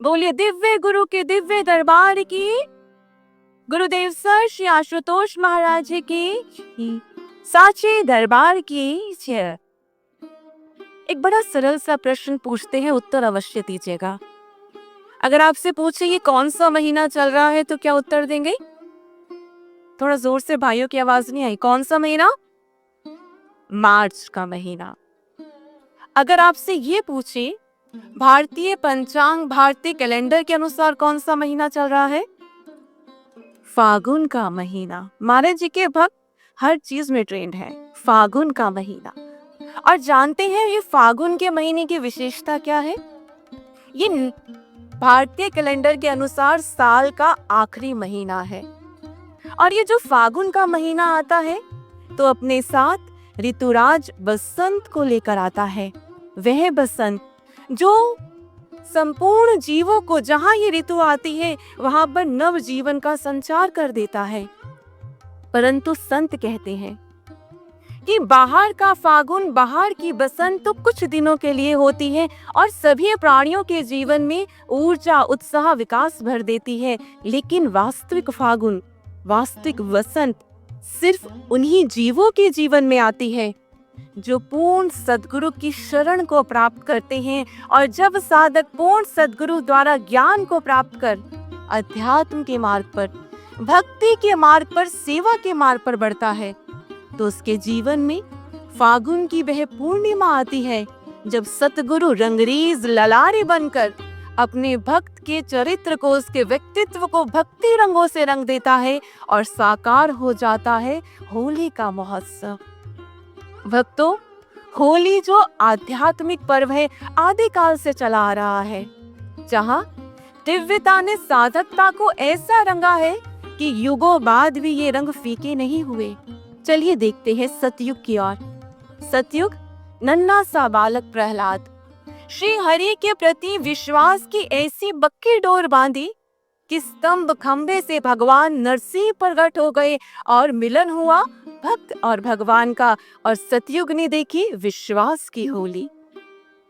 बोलिए दिव्य गुरु के दिव्य दरबार की, गुरुदेव सर श्री आशुतोष महाराज जी की साचे दरबार की जय। एक बड़ा सरल सा प्रश्न पूछते हैं, उत्तर अवश्य दीजिएगा। अगर आपसे पूछे ये कौन सा महीना चल रहा है तो क्या उत्तर देंगे? थोड़ा जोर से, भाइयों की आवाज नहीं आई। कौन सा महीना? मार्च का महीना। अगर आपसे ये पूछे भारतीय पंचांग, भारतीय कैलेंडर के अनुसार कौन सा महीना चल रहा है? फागुन का महीना। महाराज जी के भक्त हर चीज में ट्रेंड है। फागुन का महीना। और जानते हैं ये फागुन के महीने की विशेषता क्या है? ये भारतीय कैलेंडर के अनुसार साल का आखिरी महीना है। और ये जो फागुन का महीना आता है तो अपने साथ ऋतुराज बसंत को लेकर आता है। वह बसंत जो संपूर्ण जीवों को, जहां ये ऋतु आती है वहां पर नव जीवन का संचार कर देता है। परंतु संत कहते हैं कि बाहर का फागुन, बाहर की बसंत तो कुछ दिनों के लिए होती है और सभी प्राणियों के जीवन में ऊर्जा, उत्साह, विकास भर देती है। लेकिन वास्तविक फागुन, वास्तविक बसंत सिर्फ उन्हीं जीवों के जीवन में आती है जो पूर्ण सद्गुरु की शरण को प्राप्त करते हैं। और जब साधक पूर्ण सद्गुरु द्वारा ज्ञान को प्राप्त कर अध्यात्म के मार्ग पर, भक्ति के मार्ग पर, सेवा के मार्ग पर बढ़ता है तो उसके जीवन में फागुन की वह पूर्णिमा आती है जब सतगुरु रंगरेज ललारे बनकर अपने भक्त के चरित्र को, उसके व्यक्तित्व को भक्ति रंगों से रंग देता है और साकार हो जाता है होली का महोत्सव। भक्तों, होली जो आध्यात्मिक पर्व है, आदिकाल से चला आ रहा है, जहां दिव्यता ने साधकता को ऐसा रंगा है कि युगों बाद भी ये रंग फीके नहीं हुए। चलिए देखते हैं सतयुग की ओर। सतयुग, नन्हा सा बालक प्रहलाद श्री हरि के प्रति विश्वास की ऐसी बक्की डोर बांधी कि स्तंभ खंबे से भगवान नरसिंह प्रकट हो गए और मिलन हुआ भक्त और भगवान का। और सतयुग ने देखी विश्वास की होली।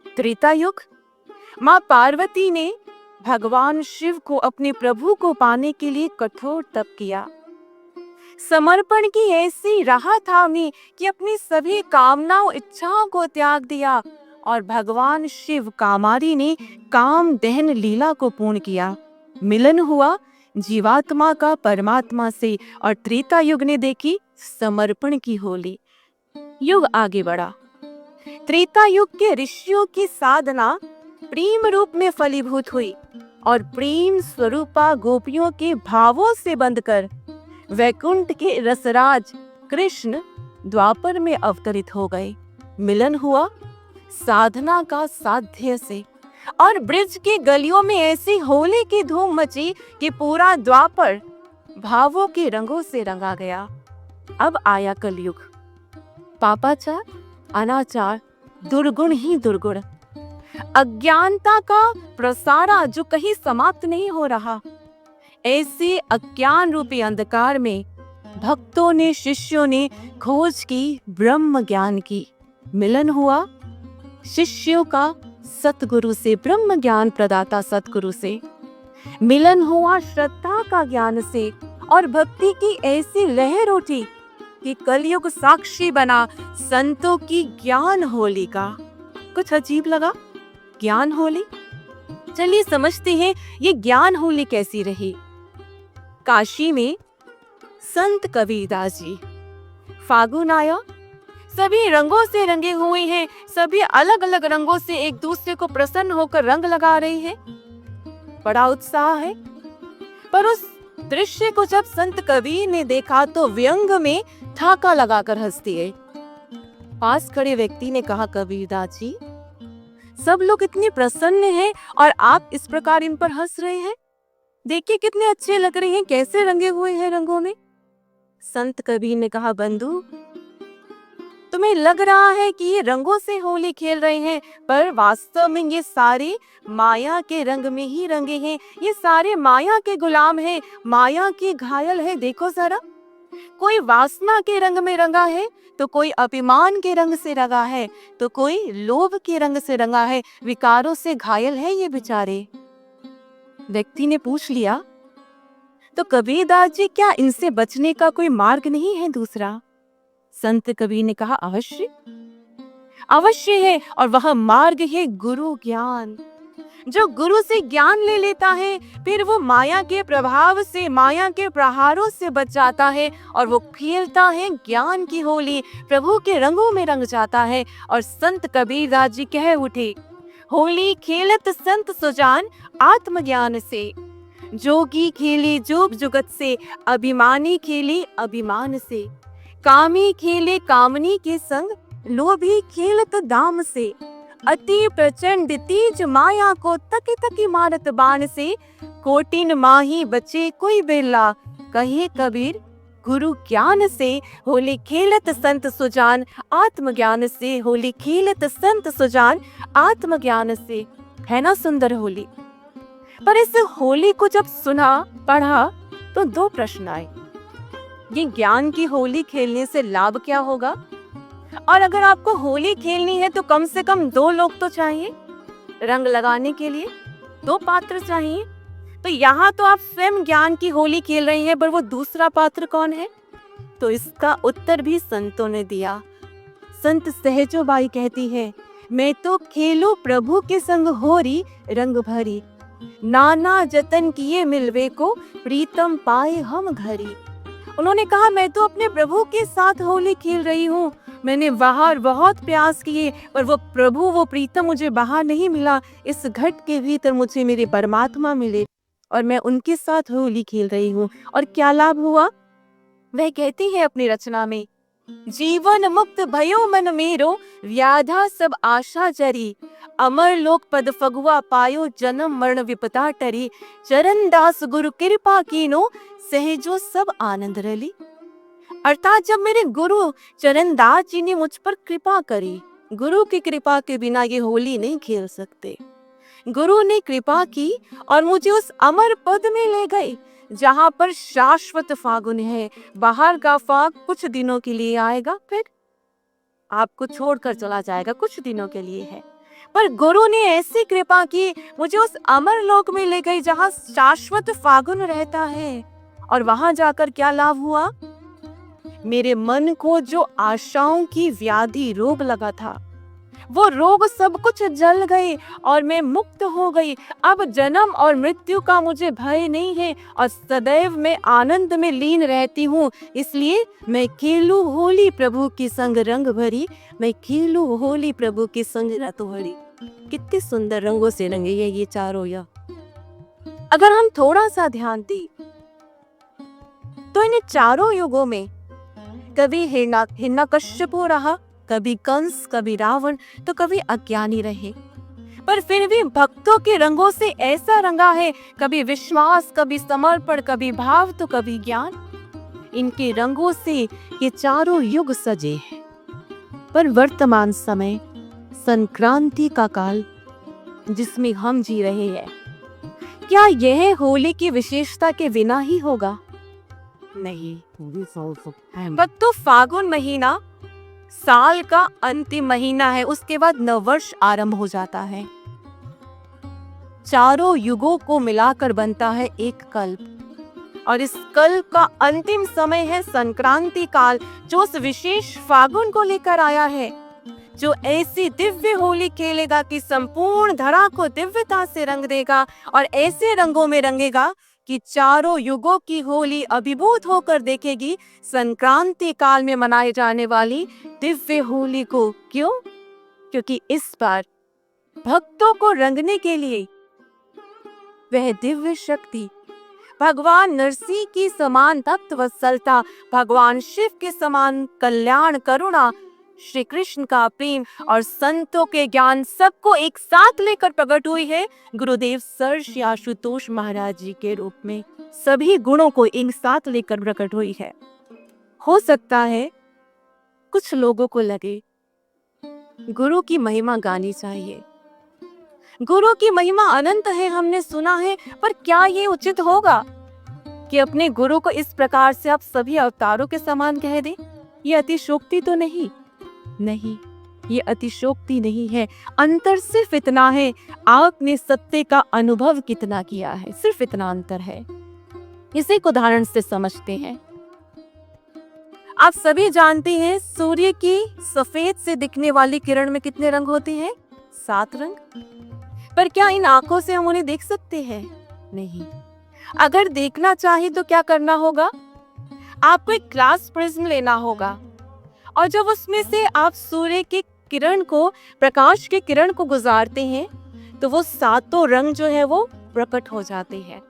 त्रेता युग, माँ पार्वती ने भगवान शिव को, अपने प्रभु को पाने के लिए कठोर तप किया, समर्पण की ऐसी राह थामी कि अपनी सभी कामनाओं, इच्छाओं को त्याग दिया और भगवान शिव कामारी ने काम दहन लीला को पूर्ण किया। मिलन हुआ जीवात्मा का परमात्मा से और त्रेता युग ने देखी समर्पण की होली। युग आगे बढ़ा। त्रेता युग के ऋषियों की साधना प्रेम रूप में फलीभूत हुई और प्रेम स्वरूपा गोपियों के भावों से बंधकर वैकुंठ के रसराज कृष्ण द्वापर में अवतरित हो गए। मिलन हुआ साधना का साध्य से और ब्रिज की गलियों में ऐसी होली की धूम मची कि पूरा द्वापर भावों के रंगों से रंगा गया। अब आया कलयुग। पापाचार, अनाचार, दुर्गुण ही दुर्गुण, अज्ञानता का प्रसारा जो कहीं समाप्त नहीं हो रहा। ऐसे अज्ञान रूपी अंधकार में भक्तों ने, शिष्यों ने खोज की, ब्रह्म ज्ञान की। मिलन हुआ शिष्यों का सतगुरु से, ब्रह्म ज्ञान प्रदाता सतगुरु से। मिलन हुआ श्रद्धा का ज्ञान से और भक्ति की ऐसी लहर उठी कि कलयुग साक्षी बना संतों की ज्ञान होली का। कुछ अजीब लगा? ज्ञान होली? चलिए समझते हैं ये ज्ञान होली कैसी रही। काशी में संत कबीरदास जी, फागुन आया, सभी रंगों से रंगे हुए हैं, सभी अलग अलग रंगों से एक दूसरे को प्रसन्न होकर रंग लगा रही है, बड़ा उत्साह है। पर उस दृश्य को जब संत कबीर ने देखा तो व्यंग में ठाका लगाकर हंस दिए। पास खड़े व्यक्ति ने कहा, कबीरदास जी, सब लोग इतने प्रसन्न हैं और आप इस प्रकार इन पर हंस रहे हैं, देखिए कितने अच्छे लग रहे हैं, कैसे रंगे हुए हैं रंगों में। संत कबीर ने कहा, बंधु, तुम्हें लग रहा है कि ये रंगों से होली खेल रहे हैं, पर वास्तव में ये सारे माया के रंग में ही रंगे हैं। ये सारे माया के गुलाम हैं, माया के घायल है। देखो जरा, कोई वासना के रंग में रंगा है तो कोई अभिमान के रंग से रंगा है तो कोई लोभ के रंग से रंगा है। विकारों से घायल है ये बेचारे। व्यक्ति ने पूछ लिया, तो कबीरदास जी, क्या इनसे बचने का कोई मार्ग नहीं है दूसरा? संत कबीर ने कहा, अवश्य अवश्य है, और वह मार्ग है गुरु ज्ञान। जो गुरु से ज्ञान ले लेता है, फिर वो माया के प्रभाव से, माया के प्रहारों से बच जाता है, और वो खेलता है ज्ञान की होली, प्रभु के रंगों में रंग जाता है। और संत कबीरदास जी कह उठे, होली खेलत संत सुजान आत्मज्ञान से, जोगी खेले जोग जुगत से, अभिमानी खेले अभिमान से, कामी खेले कामनी के संग, लोभी खेलत दाम से, अति प्रचंड तेज माया को तकी तकी मारत बाण से, कोटिन माही बचे कोई बेला, कहे कबीर गुरु ज्ञान से, होली खेलत संत सुजान आत्मज्ञान से, होली खेलत संत सुजान आत्मज्ञान से। है ना सुंदर होली? पर इस होली को जब सुना, पढ़ा, तो दो प्रश्न आए। ये ज्ञान की होली खेलने से लाभ क्या होगा? और अगर आपको होली खेलनी है तो कम से कम 2 लोग तो चाहिए रंग लगाने के लिए, 2 पात्र चाहिए। तो यहाँ तो आप स्वयं ज्ञान की होली खेल रही हैं, पर वो दूसरा पात्र कौन है? तो इसका उत्तर भी संतों ने दिया। संत सहजोबाई कहती है, मैं तो खेलूं प्रभु के संग होरी रंग भरी, नाना जतन किए मिलवे को, प्रीतम पाए हम घरी। उन्होंने कहा, मैं तो अपने प्रभु के साथ होली खेल रही हूँ। मैंने बाहर बहुत प्रयास किए, पर वो प्रभु, वो प्रीतम मुझे बाहर नहीं मिला। इस घट के भीतर मुझे मेरे परमात्मा मिले, और मैं उनके साथ होली खेल रही हूँ। और क्या लाभ हुआ? वह कहती है अपनी रचना में, जीवन मुक्त भयो मन मेरो, व्याधा सब आशा जरी, अमर लोक पद फगुआ पायो, जन्म मरण विपदा टरी, चरण दास गुरु कृपा कीनो, सहजो सब आनंद रली। अर्थात जब मेरे गुरु चरणदास जी ने मुझ पर कृपा करी, गुरु की कृपा के बिना ये होली नहीं खेल सकते। गुरु ने कृपा की और मुझे उस अमर पद में ले गए, जहाँ पर शाश्वत फागुन है। बाहर का फाग कुछ दिनों के लिए आएगा, फिर आपको छोड़कर चला जाएगा, कुछ दिनों के लिए है। पर गुरु ने ऐसी कृपा की, मुझे उस अमर लोक में ले गई जहाँ शाश्वत फागुन रहता है। और वहां जाकर क्या लाभ हुआ? मेरे मन को जो आशाओं की व्याधि रोग लगा था, वो रोग सब कुछ जल गए और मैं मुक्त हो गई। अब जन्म और मृत्यु का मुझे भय नहीं है और सदैव मैं आनंद में लीन रहती हूँ। इसलिए मैं खेलूं होली प्रभु की संग रंग भरी, मैं खेलूं होली प्रभु की संग रत भरी। कितने सुंदर रंगों से रंगे ये चारों। या अगर हम थोड़ा सा ध्यान दें तो इन चारों युगों में कभी हिरण्यकश्यपु रहा, कभी कंस, कभी रावण, तो कभी अज्ञानी रहे, पर फिर भी भक्तों के रंगों से ऐसा रंगा है, कभी विश्वास, कभी समर्पण, कभी भाव, तो कभी ज्ञान। इनके रंगों से ये चारों युग सजे हैं। पर वर्तमान समय संक्रांति का काल जिसमें हम जी रहे हैं, क्या यह होली की विशेषता के बिना ही होगा? नहीं। भक्तों, फागुन महीना साल का अंतिम महीना है, उसके बाद नववर्ष आरंभ हो जाता है। चारों युगों को मिलाकर बनता है एक कल्प, और इस कल्प का अंतिम समय है संक्रांति काल, जो उस विशेष फागुन को लेकर आया है, जो ऐसी दिव्य होली खेलेगा कि संपूर्ण धरा को दिव्यता से रंग देगा और ऐसे रंगों में रंगेगा कि चारों युगों की होली अभिभूत होकर देखेगी संक्रांति काल में मनाए जाने वाली दिव्य होली को। क्यों? क्योंकि इस बार भक्तों को रंगने के लिए वह दिव्य शक्ति, भगवान नरसिंह की समान भक्त वत्सलता, भगवान शिव के समान कल्याण, करुणा, श्री कृष्ण का प्रेम और संतों के ज्ञान सबको एक साथ लेकर प्रकट हुई है गुरुदेव सर श्री आशुतोष महाराज जी के रूप में। सभी गुणों को एक साथ लेकर प्रकट हुई है। हो सकता है कुछ लोगों को लगे गुरु की महिमा गानी चाहिए, गुरु की महिमा अनंत है, हमने सुना है, पर क्या ये उचित होगा कि अपने गुरु को इस प्रकार से आप सभी अवतारों के समान कह दें? ये अतिशोक्ति तो नहीं। ये अतिशोक्ति नहीं है। अंतर सिर्फ इतना है, आपने सत्य का अनुभव कितना किया है, सिर्फ इतना अंतर है। इसी को उदाहरण से समझते हैं। आप सभी जानते हैं सूर्य की सफेद से दिखने वाली किरण में कितने रंग होते हैं? 7 रंग। पर क्या इन आंखों से हम उन्हें देख सकते हैं? नहीं। अगर देखना चाहे तो क्या करना होगा? आपको एक ग्लास प्रिज्म लेना होगा और जब उसमें से आप सूर्य की किरण को, प्रकाश की किरण को गुजारते हैं तो वो 7 रंग जो है वो प्रकट हो जाते हैं।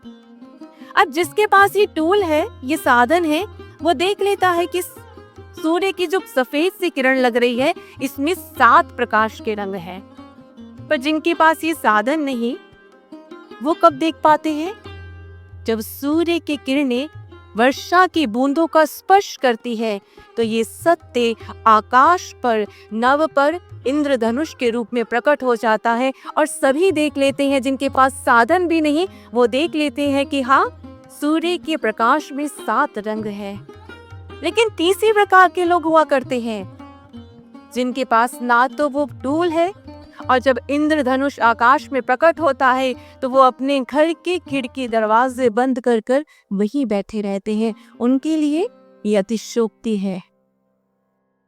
अब जिसके पास ये टूल है, ये साधन है, वो देख लेता है कि सूर्य की जो सफेद सी किरण लग रही है इसमें 7 प्रकाश के रंग हैं। पर जिनके पास ये साधन नहीं, वो कब देख पाते हैं? जब सूर्य की किरणें वर्षा की बूंदों का स्पर्श करती है तो ये सत्य आकाश पर, नभ पर इंद्रधनुष के रूप में प्रकट हो जाता है और सभी देख लेते हैं। जिनके पास साधन भी नहीं, वो देख लेते हैं कि हाँ, सूर्य के प्रकाश में 7 रंग है। लेकिन तीसरी प्रकार के लोग हुआ करते हैं जिनके पास ना तो वो टूल है, और जब इंद्रधनुष आकाश में प्रकट होता है तो वो अपने घर के खिड़की दरवाजे बंद कर कर वहीं बैठे रहते हैं। उनके लिए ये अतिशयोक्ति है।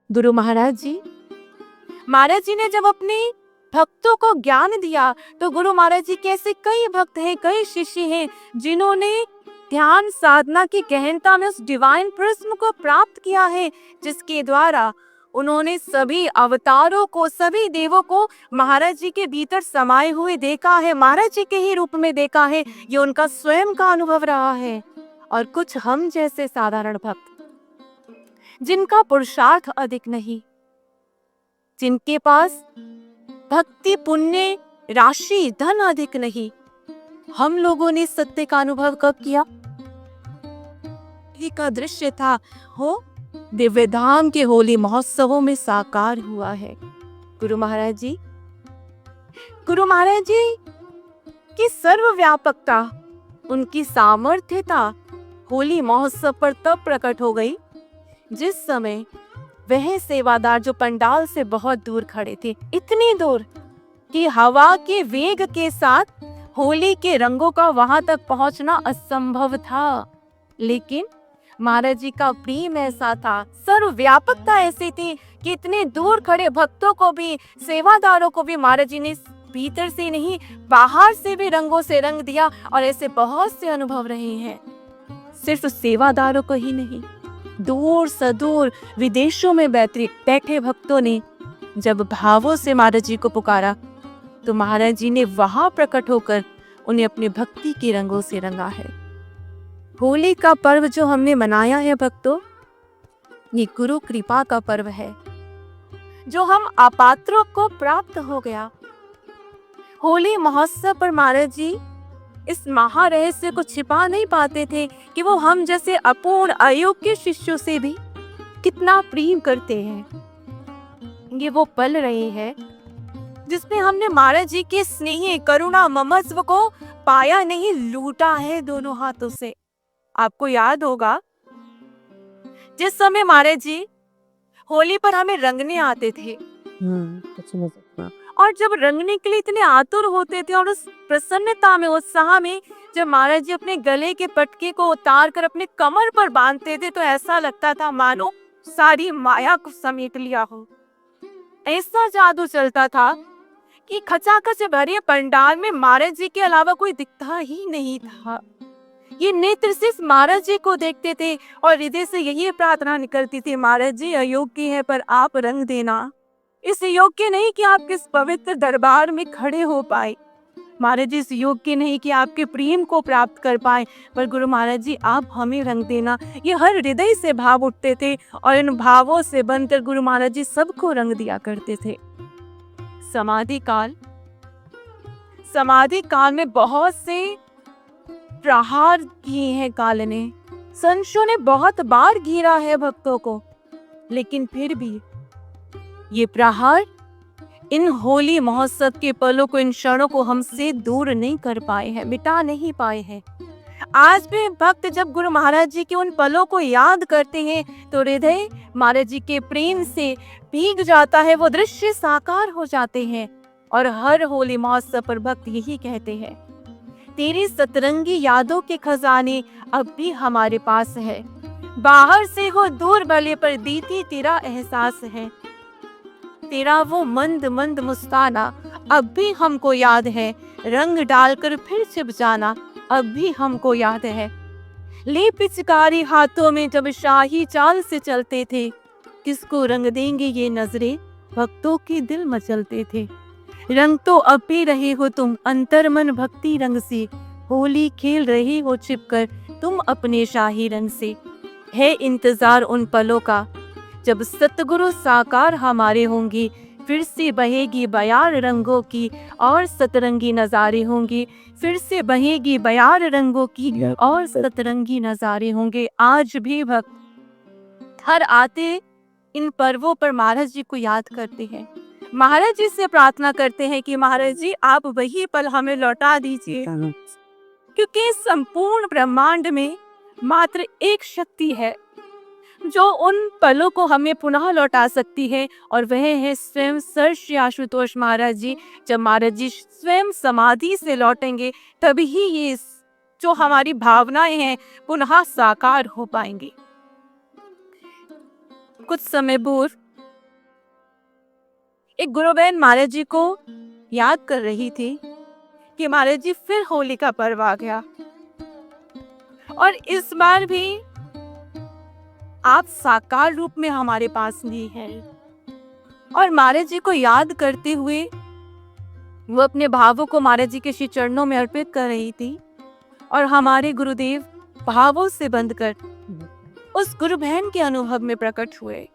गुरु महाराज जी ने जब अपने भक्तों को ज्ञान दिया तो गुरु महाराज जी के ऐसे कई भक्त हैं, कई शिष्य हैं जिन्होंने ध्यान साधना की गहनता में उस डिवाइन प्रिज्म को प्राप्त किया है, जिसके द्वारा उन्होंने सभी अवतारों को, सभी देवों को महाराज जी के भीतर समाये हुए देखा है, महाराज जी के ही रूप में देखा है। ये उनका स्वयं का अनुभव रहा है। और कुछ हम जैसे साधारण भक्त जिनका पुरुषार्थ अधिक नहीं, जिनके पास भक्ति पुण्य राशि धन अधिक नहीं, हम लोगों ने सत्य का अनुभव कब किया? का दृश्य था हो दिव्य धाम के होली महोत्सवों में साकार हुआ है। गुरु महाराज जी की सर्वव्यापकता, उनकी सामर्थ्यता होली महोत्सव पर तब प्रकट हो गई जिस समय वह सेवादार जो पंडाल से बहुत दूर खड़े थे, इतनी दूर कि हवा के वेग के साथ होली के रंगों का वहां तक पहुंचना असंभव था। लेकिन महाराज जी का प्रेम ऐसा था, सर्वव्यापकता ऐसी थी कि इतने दूर खड़े भक्तों को भी, सेवादारों को भी महाराज जी ने भीतर से नहीं, बाहर से भी रंगों से रंग दिया। और ऐसे बहुत से अनुभव रहे हैं। सिर्फ सेवादारों को ही नहीं, दूर सुदूर विदेशों में बैठे भक्तों ने जब भावों से महाराज जी को पुकारा तो महाराज जी ने वहां प्रकट होकर उन्हें अपने भक्ति के रंगों से रंगा है। होली का पर्व जो हमने मनाया है भक्तों, ये गुरु कृपा का पर्व है जो हम अपात्रों को प्राप्त हो गया। होली महोत्सव पर महाराज जी इस महारहस्य को छिपा नहीं पाते थे कि वो हम जैसे अपूर्ण अयोग्य शिष्यों से भी कितना प्रेम करते हैं। ये वो पल रहे हैं जिसमें हमने महाराज जी के स्नेह, करुणा, ममत्व को पाया नहीं, लूटा है दोनों हाथों से। आपको याद होगा जिस समय महाराज जी होली पर हमें रंगने आते थे, और जब रंगने के लिए इतने आतुर होते थे और उस प्रसन्नता में, उत्साह में जब महाराज जी अपने गले के पटके को उतार कर अपने कमर पर बांधते थे तो ऐसा लगता था मानो सारी माया को समेट लिया हो। ऐसा जादू चलता था कि खचाखच भरे पंडाल में महाराज जी के अलावा कोई दिखता ही नहीं था। ये नेत्र सिर्फ महाराज जी को देखते थे और हृदय से यही प्रार्थना निकलती थी, महाराज जी अयोग्य है पर आप रंग देना, इस योग्य नहीं कि आप किस पवित्र दरबार में खड़े हो पाए, महाराज जी इस योग्य नहीं कि आपके प्रेम को प्राप्त कर पाए, पर गुरु महाराज जी आप हमें रंग देना। ये हर हृदय से भाव उठते थे और इन भावों से बनकर गुरु महाराज जी सबको रंग दिया करते थे। समाधि काल में बहुत से प्रहार किए हैं काल ने, संतों ने बहुत बार घेरा है भक्तों को, लेकिन फिर भी ये प्रहार इन होली महोत्सव के पलों को, इन क्षणों को हमसे दूर नहीं कर पाए हैं, मिटा नहीं पाए हैं। आज भी भक्त जब गुरु महाराज जी के उन पलों को याद करते हैं तो हृदय महाराज जी के प्रेम से भीग जाता है, वो दृश्य साकार हो जाते हैं। और हर होली महोत्सव पर भक्त यही कहते हैं, तेरी सतरंगी यादों के खजाने अब भी हमारे पास है, बाहर से हो दूर भले पर दीदी तेरा एहसास है, तेरा वो मंद मंद मुस्काना अब भी हमको याद है, रंग डालकर फिर छिप जाना अब भी हमको याद है। ले पिचकारी हाथों में जब शाही चाल से चलते थे, किसको रंग देंगे ये नजरें, भक्तों के दिल मचलते थे। रंग तो अब भी रहे हो तुम अंतर मन भक्ति रंग से, होली खेल रहे हो छिपकर तुम अपने शाही रंग से। है इंतजार उन पलों का जब सतगुरु साकार हमारे होंगे, फिर से बहेगी बयार रंगों की और सतरंगी नज़ारे होंगे, फिर से बहेगी बयार रंगों की और सतरंगी नज़ारे होंगे। आज भी भक्त हर आते इन पर्वों पर महाराज जी को याद करते हैं, महाराज जी से प्रार्थना करते हैं कि महाराज जी आप वही पल हमें लौटा दीजिए, क्योंकि संपूर्ण ब्रह्मांड में मात्र एक शक्ति है जो उन पलों को हमें पुनः लौटा सकती है, और वह है स्वयं सर श्री आशुतोष महाराज जी। जब महाराज जी स्वयं समाधि से लौटेंगे तभी ये जो हमारी भावनाएं हैं पुनः साकार हो पाएंगी। कुछ समय पूर्व एक गुरु बहन महाराज जी को याद कर रही थी कि महाराज जी फिर होली का पर्व आ गया और इस बार भी आप साकार रूप में हमारे पास नहीं हैं। और महाराज जी को याद करते हुए वो अपने भावों को महाराज जी के श्री चरणों में अर्पित कर रही थी, और हमारे गुरुदेव भावों से बंधकर उस गुरु बहन के अनुभव में प्रकट हुए।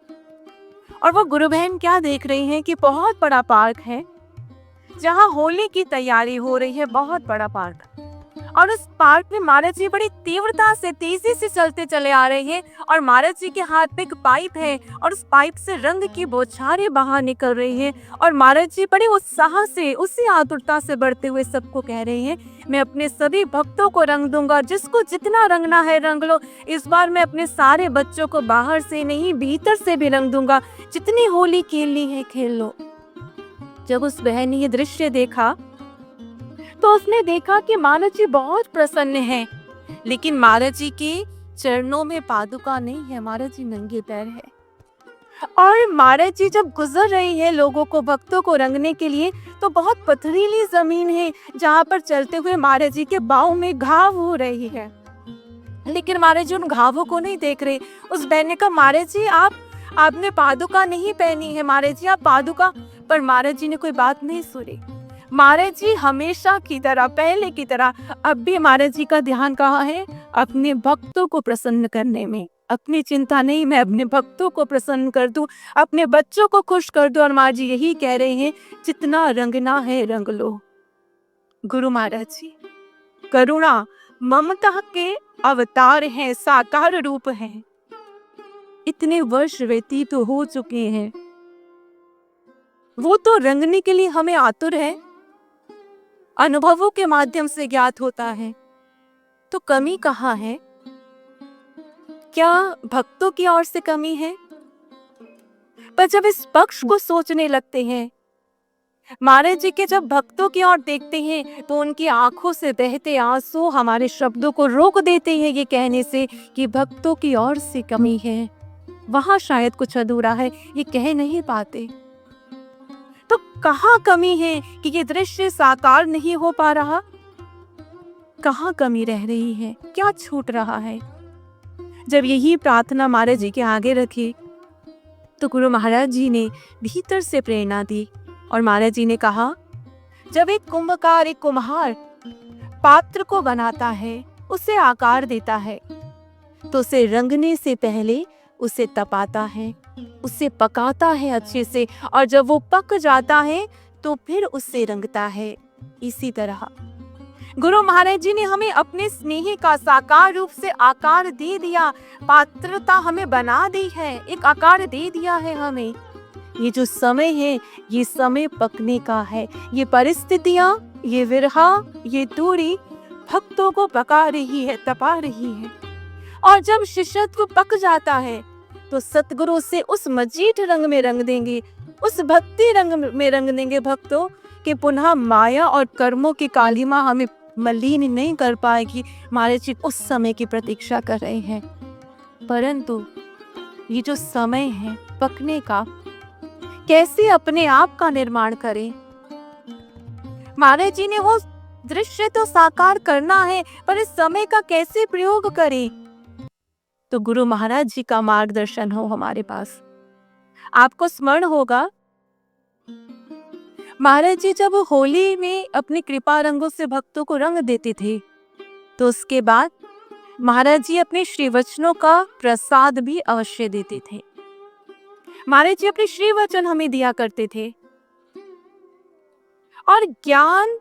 और वो गुरु बहन क्या देख रही हैं कि बहुत बड़ा पार्क है जहाँ होली की तैयारी हो रही है, बहुत बड़ा पार्क, और उस पार्क में महाराज जी बड़ी तीव्रता से तेजी से चलते चले आ रहे हैं, और महाराज जी के हाथ में एक पाइप है और उस पाइप से रंग की बौछारें बाहर निकल रही हैं, और महाराज जी बड़े उत्साह से उसी आतुरता से बढ़ते हुए सबको कह रहे हैं, मैं अपने सभी भक्तों को रंग दूंगा, जिसको जितना रंगना है रंग लो, इस बार मैं अपने सारे बच्चों को बाहर से नहीं भीतर से भी रंग दूंगा, जितनी होली खेलनी है खेल लो। जब उस बहन ने ये दृश्य देखा तो उसने देखा कि महाराज जी बहुत प्रसन्न हैं, लेकिन महाराज जी के चरणों में पादुका नहीं है, महाराज जी नंगे पैर है। और महाराज जी जब गुजर रही है लोगों को, भक्तों को रंगने के लिए, तो बहुत पथरीली जमीन है जहाँ पर चलते हुए महाराज जी के बाहों में घाव हो रही है, लेकिन महाराज जी उन घावों को नहीं देख रहे। उस बहन ने कहा, महाराज जी आपने पादुका नहीं पहनी है, महाराज जी आप पादुका, पर महाराज जी ने कोई बात नहीं सुनी। महाराज जी हमेशा की तरह, पहले की तरह अब भी महाराज जी का ध्यान कहाँ है? अपने भक्तों को प्रसन्न करने में। अपनी चिंता नहीं, मैं अपने भक्तों को प्रसन्न कर दूं, अपने बच्चों को खुश कर दूं। और महाराज जी यही कह रहे हैं, जितना रंगना है रंग लो। गुरु महाराज जी करुणा ममता के अवतार हैं, साकार रूप हैं। इतने वर्ष व्यतीत तो हो चुके हैं, वो तो रंगने के लिए हमें आतुर है, अनुभवों के माध्यम से ज्ञात होता है। तो कमी कहाँ है? क्या भक्तों की ओर से कमी है? पर जब इस पक्ष को सोचने लगते हैं, महाराज जी के जब भक्तों की ओर देखते हैं तो उनकी आंखों से बहते आंसू हमारे शब्दों को रोक देते हैं ये कहने से कि भक्तों की ओर से कमी है, वहां शायद कुछ अधूरा है, ये कह नहीं पाते। तो कहाँ कमी है कि ये दृश्य साकार नहीं हो पा रहा? कहाँ कमी रह रही है? क्या छूट रहा है? जब यही प्रार्थना महाराज जी के आगे रखी तो गुरु महाराज जी ने भीतर से प्रेरणा दी, और महाराज जी ने कहा, जब एक कुंभकार, एक कुम्हार पात्र को बनाता है, उसे आकार देता है, तो उसे रंगने से पहले उसे तपाता है, उसे पकाता है अच्छे से, और जब वो पक जाता है तो फिर उससे रंगता है। इसी तरह गुरु महाराज जी ने हमें अपने स्नेह का साकार रूप से आकार दे दिया, पात्रता हमें बना दी है, एक आकार दे दिया है हमें। ये जो समय है, ये समय पकने का है। ये परिस्थितियां, ये विरहा, ये दूरी भक्तों को पका रही है, तपा रही है। और जब शिष्यत्व पक जाता है तो सतगुरु से उस मजीठ रंग में रंग देंगे, उस भक्ति रंग में रंग देंगे भक्तों, कि पुनः माया और कर्मों की कालिमा हमें मलिन नहीं कर पाएगी। महाराज जी उस समय की प्रतीक्षा कर रहे हैं, परंतु ये जो समय है पकने का, कैसे अपने आप का निर्माण करें। महाराज जी ने वो दृश्य तो साकार करना है, पर इस समय का कैसे प्रयोग करें। तो गुरु महाराज जी का मार्गदर्शन हो हमारे पास। आपको स्मरण होगा महाराज जी जब होली में अपनी कृपा रंगों से भक्तों को रंग देते थे, तो उसके बाद महाराज जी अपने श्री वचनों का प्रसाद भी अवश्य देते थे। महाराज जी अपने श्री वचन हमें दिया करते थे, और ज्ञान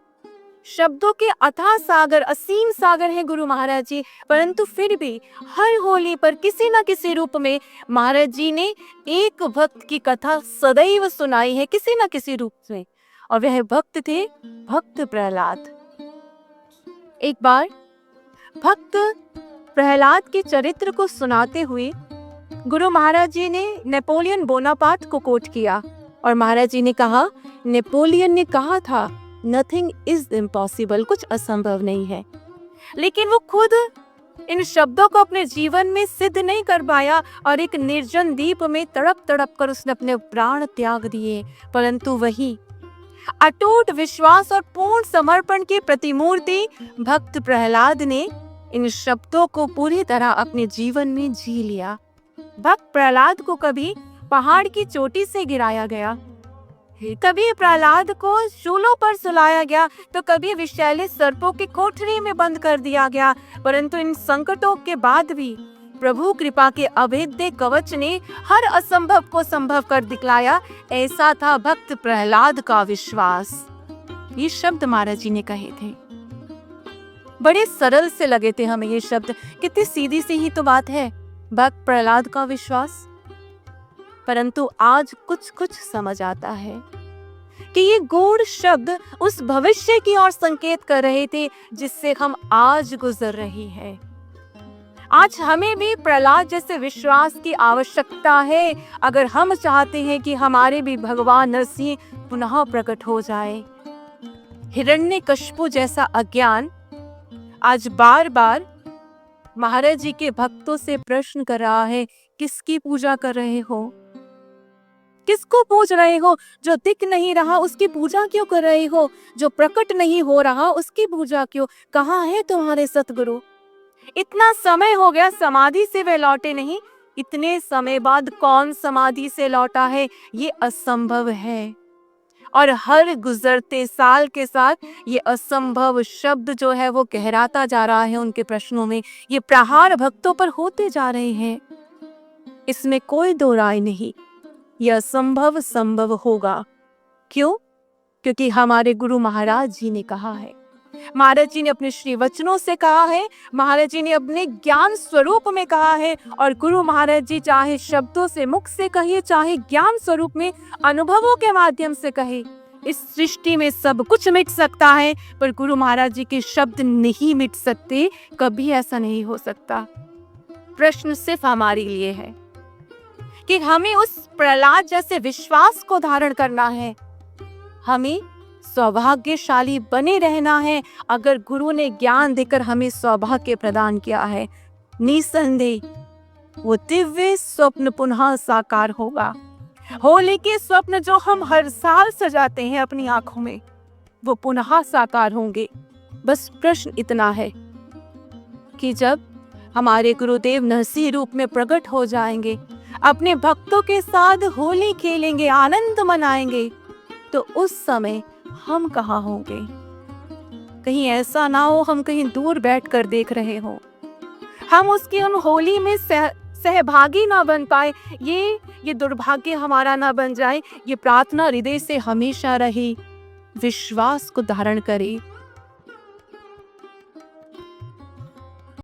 शब्दों के अथाह सागर, असीम सागर है गुरु महाराज जी, परंतु फिर भी हर होली पर किसी न किसी रूप में महाराज जी ने एक भक्त की कथा सदैव सुनाई है, किसी न किसी रूप में, और वह भक्त थे भक्त प्रहलाद। एक बार भक्त प्रहलाद के चरित्र को सुनाते हुए गुरु महाराज जी ने नेपोलियन बोनापार्ट को कोट किया, और महाराज जी ने कहा, नेपोलियन ने कहा था नथिंग इज इम्पॉसिबल, कुछ असंभव नहीं है। लेकिन वो खुद इन शब्दों को अपने जीवन में सिद्ध नहीं कर पाया, और एक निर्जन द्वीप में तड़प तड़प कर उसने अपने प्राण त्याग दिए। परंतु वही अटूट विश्वास और पूर्ण समर्पण की प्रतिमूर्ति भक्त प्रहलाद ने इन शब्दों को पूरी तरह अपने जीवन में जी लिया। भक्त प्रहलाद को कभी पहाड़ की चोटी से गिराया गया, कभी प्रहलाद को शूलों पर सुलाया गया, तो कभी विषैले सर्पों की कोठरी में बंद कर दिया गया, परंतु इन संकटों के बाद भी प्रभु कृपा के अभेद्य कवच ने हर असंभव को संभव कर दिखलाया। ऐसा था भक्त प्रहलाद का विश्वास। ये शब्द महाराज जी ने कहे थे, बड़े सरल से लगे थे हमें ये शब्द, कितनी सीधी सी ही तो बात है, भक्त प्रहलाद का विश्वास। परंतु आज कुछ कुछ समझ आता है कि ये गूढ़ शब्द उस भविष्य की ओर संकेत कर रहे थे जिससे हम आज गुजर रहे हैं। आज हमें भी प्रहलाद जैसे विश्वास की आवश्यकता है, अगर हम चाहते हैं कि हमारे भी भगवान नरसिंह पुनः प्रकट हो जाए। हिरण्यकशिपु जैसा अज्ञान आज बार बार महाराज जी के भक्तों से प्रश्न कर रहा है, किसकी पूजा कर रहे हो, किसको पूज रहे हो? जो दिख नहीं रहा उसकी पूजा क्यों कर रहे हो? जो प्रकट नहीं हो रहा उसकी पूजा क्यों? कहाँ है तुम्हारे सतगुरु? इतना समय हो गया, समाधि से वे लौटे नहीं। इतने समय बाद कौन समाधि से लौटा है? ये असंभव है। और हर गुजरते साल के साथ ये असंभव शब्द जो है वो गहराता जा रहा है उनके प्रश्नों में। ये प्रहार भक्तों पर होते जा रहे हैं, इसमें कोई दो राय नहीं। यह असंभव संभव होगा। क्यों? क्योंकि हमारे गुरु महाराज जी ने कहा है, महाराज जी ने अपने श्री वचनों से कहा है, महाराज जी ने अपने ज्ञान स्वरूप में कहा है। और गुरु महाराज जी चाहे शब्दों से, मुख से कहिए, चाहे ज्ञान स्वरूप में अनुभवों के माध्यम से कहे, इस सृष्टि में सब कुछ मिट सकता है, पर गुरु महाराज जी के शब्द नहीं मिट सकते। कभी ऐसा नहीं हो सकता। प्रश्न सिर्फ हमारे लिए है कि हमें उस प्रहलाद जैसे विश्वास को धारण करना है। हमें सौभाग्यशाली बने रहना है। अगर गुरु ने ज्ञान देकर हमें सौभाग्य प्रदान किया है, निसंदेह वो दिव्य स्वप्न पुनः साकार होगा। होली के स्वप्न जो हम हर साल सजाते हैं अपनी आंखों में, वो पुनः साकार होंगे। बस प्रश्न इतना है कि जब हमारे गुरुदेव नरसिंह रूप में प्रकट हो जाएंगे, अपने भक्तों के साथ होली खेलेंगे, आनंद मनाएंगे, तो उस समय हम कहाँ होंगे? कहीं ऐसा ना हो हम कहीं दूर बैठकर देख रहे हो, हम उसकी उन होली में सहभागी ना बन पाए। ये दुर्भाग्य हमारा ना बन जाए। ये प्रार्थना हृदय से हमेशा रहे, विश्वास को धारण करे।